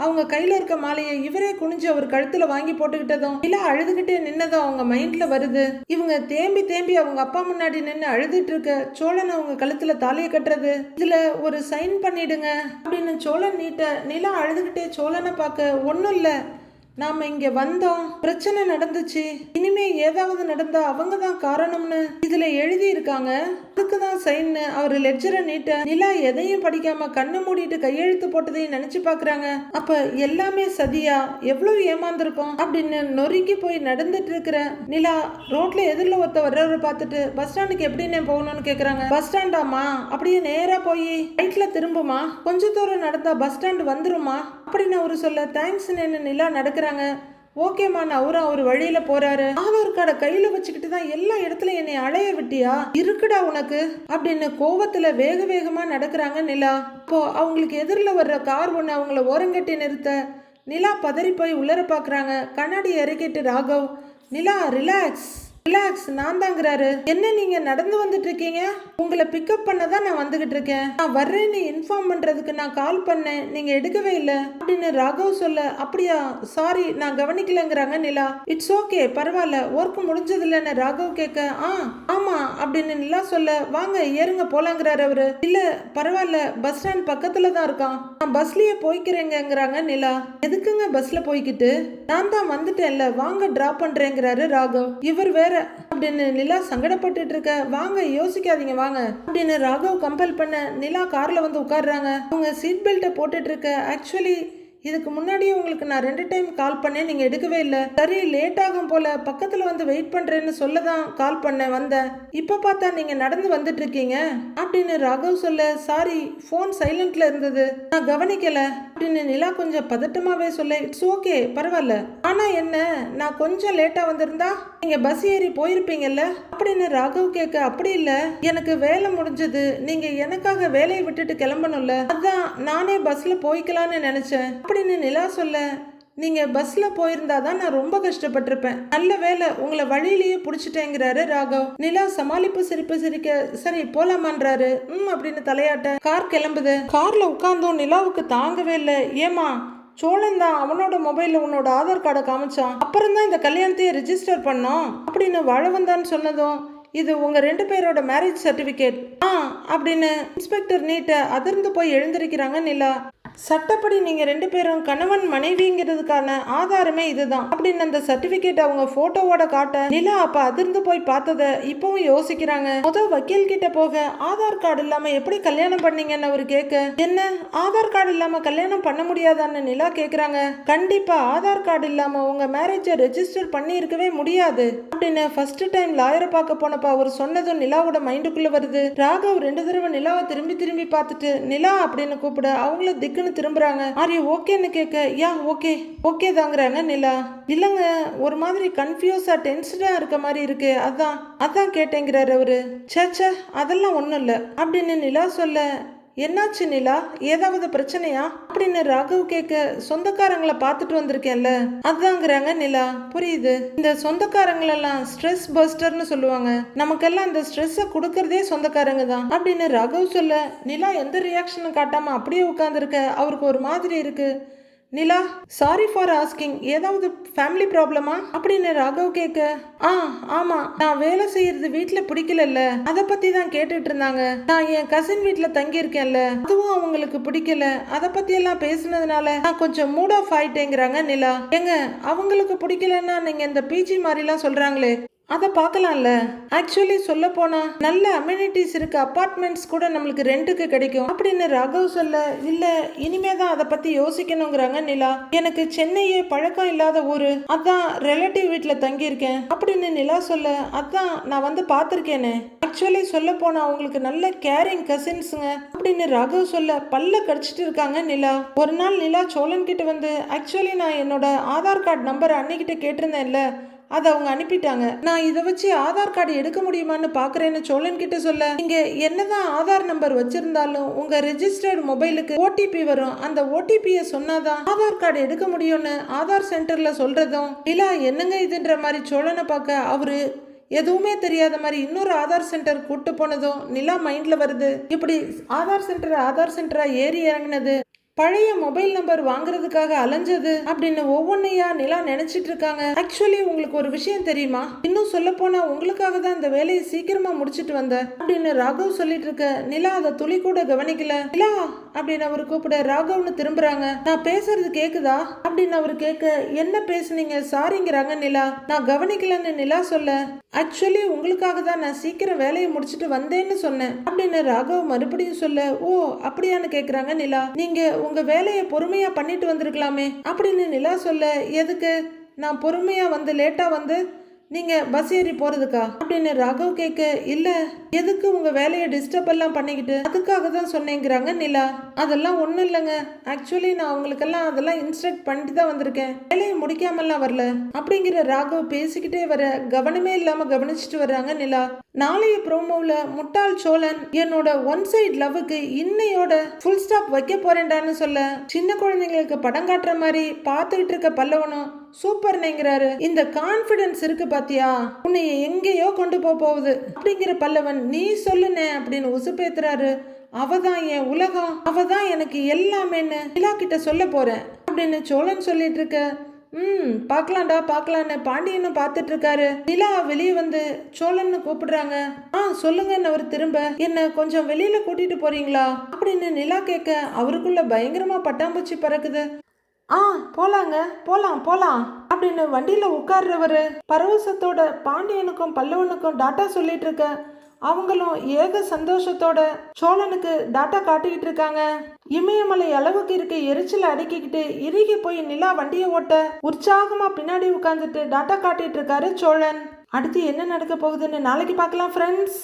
அவங்க கையில இருக்க மாலையை இவரே குனிஞ்சு அவர் கழுத்துல வாங்கி போட்டுக்கிட்டதும் நிலா அழுதுகிட்டே நின்னதும் அவங்க மைண்ட்ல வருது. இவங்க தேம்பி தேம்பி அவங்க அப்பா முன்னாடி நின்று அழுதுட்டு இருக்க சோழன் அவங்க கழுத்துல தாலியை கட்டுறது, இதுல ஒரு சைன் பண்ணிடுங்க அப்படின்னு சோழன் நீட்ட. நிலா அழுதுகிட்டே சோழனை பார்க்க, ஒன்னும் இல்ல, நாம இங்க வந்தோம், பிரச்சனை நடந்துச்சு, இனிமே ஏதாவது நடந்தா அவங்க தான் காரணம்னு இதுல எழுதி இருக்காங்க, அதுக்குதான் சைன். அவர் லெட்ஜரை நீட்ட நிலா எதையும் படிக்காம கண்ணை மூடிட்டு கையெழுத்து போட்டதையும் நினைச்சு பாக்குறாங்க. அப்ப எல்லாமே சதியா, எவ்வளவு ஏமாந்துருக்கோம் அப்படின்னு நொறுங்கி போய் நடந்துட்டு இருக்கிற நிலா ரோட்ல எதிரில் ஒருத்த வர்றவரை பார்த்துட்டு பஸ் ஸ்டாண்டுக்கு எப்படின்னு போகணும்னு கேக்குறாங்க. பஸ் ஸ்டாண்டாமா, அப்படியே நேரா போய் ரைட்ல திரும்புமா, கொஞ்ச தூரம் நடந்தா பஸ் ஸ்டாண்டு வந்துருமா அப்படின்னு அவரு சொல்ல, தேங்க்ஸ் நிலா நடக்கிறாங்க. ஓகேமான அவரும் அவர் வழியில போறாரு. ஆதார் கார்டை கையில வச்சுக்கிட்டு தான் எல்லா இடத்துலயும் என்னை அலைய விட்டியா, இருக்குடா உனக்கு அப்படின்னு கோவத்துல வேக வேகமா நடக்கிறாங்க நிலா. அப்போ அவங்களுக்கு எதிரில் வர்ற கார் ஒண்ணு அவங்கள ஓரங்கட்டி நிறுத்த நிலா பதறி போய் உள்ளர பாக்குறாங்க. கண்ணாடி இறக்கிட்டு ராகவ், நிலா ரிலாக்ஸ் ரிலாக்ஸ், நான் தாங்கிறாரு. என்ன நீங்க நடந்து வந்துட்டு இருக்கீங்க, உங்களை பிக்கப் பண்ண தான் நான் வந்துகிட்டு இருக்கேன், நான் வர்றேன்னு இன்ஃபார்ம் பண்றதுக்கு நான் கால் பண்ணேன், நீங்க எடுக்கவே இல்லை அப்படின்னு ராகவ் சொல்ல, அப்படியா சாரி நான் கவனிக்கலங்கிறாங்க நிலா. இட்ஸ் ஓகே பரவாயில்ல, ஒர்க் முடிஞ்சது இல்லைன்னு ராகவ் கேட்க, ஆமா அப்படின்னு நிலா சொல்ல, வாங்க ஏறுங்க போலாங்கிறாரு அவரு. இல்ல பரவாயில்ல, பஸ் ஸ்டாண்ட் பக்கத்துல தான் இருக்கான், நான் பஸ்லயே போய்க்கிறேங்கிறாங்க நிலா. எதுக்குங்க பஸ்ல போய்கிட்டு, நான் தான் வந்துட்டேன்ல, வாங்க டிராப் பண்றேங்கிறாரு ராகவ். இவர் வேற அப்படின்னு நிலா சங்கடப்பட்டு இருக்க, வாங்க யோசிக்காதீங்க வாங்க அப்படின்னு ராகவ் கம்பல் பண்ண நிலா கார்ல வந்து உட்கார்றாங்க. அவங்க சீட் பெல்ட்டை போட்டுட்டு இருக்க, ஆக்சுவலி இதுக்கு முன்னாடியே உங்களுக்கு நான் 2 டைம் கால் பண்ணேன், நீங்க எடுக்கவே இல்லை, சரி லேட் ஆகும் போல பக்கத்துல வந்து வெயிட் பண்றேன்னு சொல்லதான் கால் பண்ணேன், வந்தேன், இப்ப பார்த்தா நீங்க நடந்து வந்துட்டு இருக்கீங்க அப்படின்னு ராகவ் சொல்ல, சாரி போன் சைலண்ட்ல இருந்தது நான் கவனிக்கல அப்படின்னு நிலா கொஞ்சம் பதட்டமாவே சொல்ல, இட்ஸ் ஓகே பரவாயில்ல, ஆனா என்ன நான் கொஞ்சம் லேட்டா வந்திருந்தா நீங்க பஸ் ஏறி போயிருப்பீங்கல்ல அப்படின்னு ராகவ் கேட்க, அப்படி இல்ல எனக்கு வேலை முடிஞ்சது, நீங்க எனக்காக வேலையை விட்டுட்டு கிளம்பணும்ல, அதான் நானே பஸ்ல போய்க்கலான்னு நினைச்சேன் அப்படின்னு நிலா சொல்ல, நீங்க பஸ்ல போயிருந்தாதான் நான் ரொம்ப கஷ்டப்பட்டிருப்பேன், நல்ல வேலை உங்களை வழியிலேயே புடிச்சிட்டேங்கிறாரு ராகவ். நிலா சமாளிப்பு சிரிப்பு சிரிக்க, சரி போலாமான்றாரு. அப்படின்னு தலையாட்ட கார் கிளம்புது. கார்ல உட்கார்ந்தோம் நிலாவுக்கு தாங்கவே இல்லை. ஏமா சோழன் தான் அவனோட மொபைல்ல உன்னோட ஆதார் கார்டை காமிச்சான், அப்புறம் தான் இந்த கல்யாணத்தையே ரிஜிஸ்டர் பண்ணோம் அப்படின்னு வாழவந்தான்னு சொன்னதும், இது உங்க 2 பேரோட மேரேஜ் சர்டிபிகேட் அப்படின்னு இன்ஸ்பெக்டர் நீட்ட அதிர்ந்து போய் எழுந்திருக்கிறாங்க நிலா. சட்டப்படி நீங்க 2 பேரும் கணவன் மனைவிங்கிறதுக்கான ஆதாரமே இதுதான் அப்படின்னு அந்த சர்டிபிகேட் அவங்க போட்டோவோட காட்ட நிலா அப்ப அதிர்ந்து போய் பார்த்தத இப்பவும் யோசிக்கிறாங்க. வக்கீல் கிட்ட போக, ஆதார் கார்டு இல்லாம எப்படி கல்யாணம் பண்ணீங்கன்னு அவரு கேட்க, என்ன ஆதார் கார்டு இல்லாம கல்யாணம் பண்ண முடியாதான்னு நிலா கேக்குறாங்க. கண்டிப்பா ஆதார் கார்டு இல்லாம உங்க மேரேஜை ரெஜிஸ்டர் பண்ணி இருக்கவே முடியாது அப்படின்னு ஃபர்ஸ்ட் டைம் லாயரை பார்க்க போனப்ப அவர் சொன்னதும் நிலாவோட மைண்டுக்குள்ள வருது. ராகவ் 2 தடவை நிலாவை திரும்பி திரும்பி பார்த்துட்டு நிலா அப்படின்னு கூப்பிட அவங்கள திக்குன்னு திரும்புறாங்க. ஆர் யூ ஓகேன்னு கேட்க, யா ஓகே ஓகே தாங்கிறாங்க நிலா. இல்லங்க ஒரு மாதிரி கன்ஃபியூஸா டென்ஷனா இருக்க மாதிரி இருக்கு, அதான் கேட்டேங்கிறாரு அவரு. சேச்சே அதெல்லாம் ஒண்ணும் இல்ல அப்படின்னு நிலா சொல்ல, என்னாச்சு நிலா ஏதாவது பிரச்சனையா அப்படின்னு ராகவ் கேட்க, சொந்தக்காரங்களை பார்த்துட்டு வந்திருக்கேன்ல அதாங்கிறாங்க நிலா. புரியுது, இந்த சொந்தக்காரங்களெல்லாம் ஸ்ட்ரெஸ் பஸ்டர்னு சொல்லுவாங்க, நமக்கெல்லாம் இந்த ஸ்ட்ரெஸ்ஸை கொடுக்கறதே சொந்தக்காரங்க தான் அப்படின்னு ராகவ் சொல்ல, நிலா எந்த ரியாக்ஷனும் காட்டாம அப்படியே உட்கார்ந்துருக்க. அவருக்கு ஒரு மாதிரி இருக்கு. நிலா சாரி ஃபார் ஆஸ்கிங், ஏதாவது ஃபேமிலி ப்ராப்ளமா அப்படின்னு ராகவ் கேட்க, ஆமா நான் வேலை செய்யறது வீட்டுல பிடிக்கல, அதை பத்தி தான் கேட்டுட்டு இருந்தாங்க, நான் என் கசின் வீட்டுல தங்கி இருக்கேன்ல அதுவும் அவங்களுக்கு பிடிக்கல, அதை பத்தி எல்லாம் பேசுனதுனால நான் கொஞ்சம் மூட் ஆஃப் ஆயிட்டேங்கிறாங்க நிலா. எங்க அவங்களுக்கு பிடிக்கலன்னா நீங்க இந்த பிஜி மாதிரிலாம் சொல்றாங்களே அதை பார்க்கலாம்ல, ஆக்சுவலி சொல்ல போனா நல்ல அம்யூனிட்டிஸ் இருக்க அப்பார்ட்மெண்ட்ஸ் கூட நம்மளுக்கு ரெண்டுக்கு கிடைக்கும் அப்படின்னு ராகவ் சொல்ல, இல்ல இனிமே தான் அதை பத்தி யோசிக்கணுங்கிறாங்க நிலா. எனக்கு சென்னையே பழக்கம் இல்லாத ஊரு, அதான் ரிலேட்டிவ் வீட்டுல தங்கி இருக்கேன் அப்படின்னு நிலா சொல்ல, அதான் நான் வந்து பார்த்திருக்கேனே, ஆக்சுவலி சொல்ல போனா அவங்களுக்கு நல்ல கேரிங் கசின்ஸுங்க அப்படின்னு ராகவ் சொல்ல, பல்ல கடிச்சிட்டு இருக்காங்க நிலா. ஒரு நாள் நிலா சோழன் கிட்ட வந்து, ஆக்சுவலி நான் என்னோட ஆதார் கார்டு நம்பர் அன்னைக்கிட்ட கேட்டிருந்தேன்ல அதை அவங்க அனுப்பிட்டாங்க, நான் இதை வச்சு ஆதார் கார்டு எடுக்க முடியுமான்னு பாக்குறேன்னு சோழன் கிட்ட சொல்ல, இங்க என்னதான் ஆதார் நம்பர் வச்சிருந்தாலும் உங்க ரெஜிஸ்டர்ட் மொபைலுக்கு ஓடிபி வரும், அந்த ஓடிபியை சொன்னாதான் ஆதார் கார்டு எடுக்க முடியும்னு ஆதார் சென்டர்ல சொல்றதும் நிலா என்னங்க இதுன்ற மாதிரி சோழனை பார்க்க அவரு எதுவுமே தெரியாத மாதிரி இன்னொரு ஆதார் சென்டர் கூட்டு போனதும் நிலா மைண்ட்ல வருது. இப்படி ஆதார் சென்டரா ஏறி இறங்கினது பழைய மொபைல் நம்பர் வாங்குறதுக்காக அலைஞ்சது அப்படின்னு ஒவ்வொன்னையா நிலா நினைச்சிட்டு இருக்காங்க. ஆக்சுவலி உங்களுக்கு ஒரு விஷயம் தெரியுமா, இன்னும் சொல்ல போனா உங்களுக்காக தான் இந்த வேலையை சீக்கிரமா முடிச்சிட்டு வந்தேன் அப்படின்னு ராகவ் சொல்லிட்டு இருக்க நிலா அதை துளி கூட கவனிக்கல. நிலா அப்படின்னு அவர் கூப்பிட ராகவ்னு திரும்புறாங்க. நான் பேசுறது கேக்குதா அப்படின்னு அவர் கேட்க, என்ன பேசுனீங்க சாரிங்கிறாங்க நிலா. நான் கவனிக்கலன்னு நிலா சொல்ல, ஆக்சுவலி உங்களுக்காக தான் நான் சீக்கிரம் வேலையை முடிச்சிட்டு வந்தேன்னு சொன்னேன் அப்படின்னு ராகவ் மறுபடியும் சொல்ல, ஓ அப்படியான்னு கேக்குறாங்க நிலா. நீங்க உங்க வேலையை பொறுமையா பண்ணிட்டு வந்திருக்கலாமே அப்படின்னு நிலா சொல்ல, எதுக்கு நான் பொறுமையா வந்து லேட்டா வந்து நீங்க பஸ் ஏறி போறதுக்கா அப்படின்னு ராகவ் கேட்க, இல்ல எதுக்கு உங்க வேலையை டிஸ்டர்ப் எல்லாம் பண்ணிக்கிட்டு, அதுக்காக தான் சொன்னேங்கிறாங்க நிலா. அதெல்லாம் ஒண்ணும் இல்லைங்க, ஆக்சுவலி நான் உங்களுக்கெல்லாம் அதெல்லாம் இன்ஸ்ட்ரக்ட் பண்ணிட்டு தான் வந்திருக்கேன், வேலையை முடிக்காமல்லாம் வரல அப்படிங்கிற ராகவ் பேசிக்கிட்டே வர கவனமே இல்லாம கவனிச்சுட்டு வர்றாங்க நிலா. நாளைய ப்ரோமோவில் முட்டாள் சோழன் என்னோட ஒன் சைட் லவ்வுக்கு இன்னையோட ஃபுல் ஸ்டாப் வைக்க போறேன்டான்னு சொல்ல, சின்ன குழந்தைங்களுக்கு படம் காட்டுற மாதிரி பார்த்துக்கிட்டு இருக்க பல்லவனும் சூப்பர்னேங்கிறாரு. இந்த கான்பிடன்ஸ் இருக்கு பாத்தியா, உன்னை எங்கேயோ கொண்டு போகுது அப்படிங்கிற பல்லவன், நீ சொல்லுனே அப்படின்னு உசுப்பேத்துறாரு. அவதான் என் உலகம், அவதான் எனக்கு எல்லாமேன்னு நிலா கிட்ட சொல்ல போறேன் அப்படின்னு சோழன் சொல்லிட்டு இருக்க, பாக்கலாம்டா பாக்கலான்னு பாண்டியனும் பார்த்துட்டு இருக்காரு. நிலா வெளியே வந்து சோழன்னு கூப்பிடுறாங்க. சொல்லுங்கன்னு அவர் திரும்ப, என்ன கொஞ்சம் வெளியில கூட்டிட்டு போறீங்களா அப்படின்னு நிலா கேட்க, அவருக்குள்ள பயங்கரமா பட்டாம்பூச்சி பறக்குது. போலாங்க, போலாம் போலாம் அப்படின்னு வண்டியில உட்கார்றவரு பரவசத்தோட பாண்டியனுக்கும் பல்லவனுக்கும் டாட்டா சொல்லிட்டு இருக்க, அவங்களும் ஏக சந்தோஷத்தோட சோழனுக்கு டாட்டா காட்டிக்கிட்டு இருக்காங்க. இமயமலை அளவுக்கு இருக்க எரிச்சல அடக்கிக்கிட்டு இறுகி போய் நிலா வண்டியை ஓட்ட உற்சாகமா பின்னாடி உட்கார்ந்துட்டு டாட்டா காட்டிட்டு இருக்காரு சோழன். அடுத்து என்ன நடக்க போகுதுன்னு நாளைக்கு பார்க்கலாம் ஃப்ரெண்ட்ஸ்.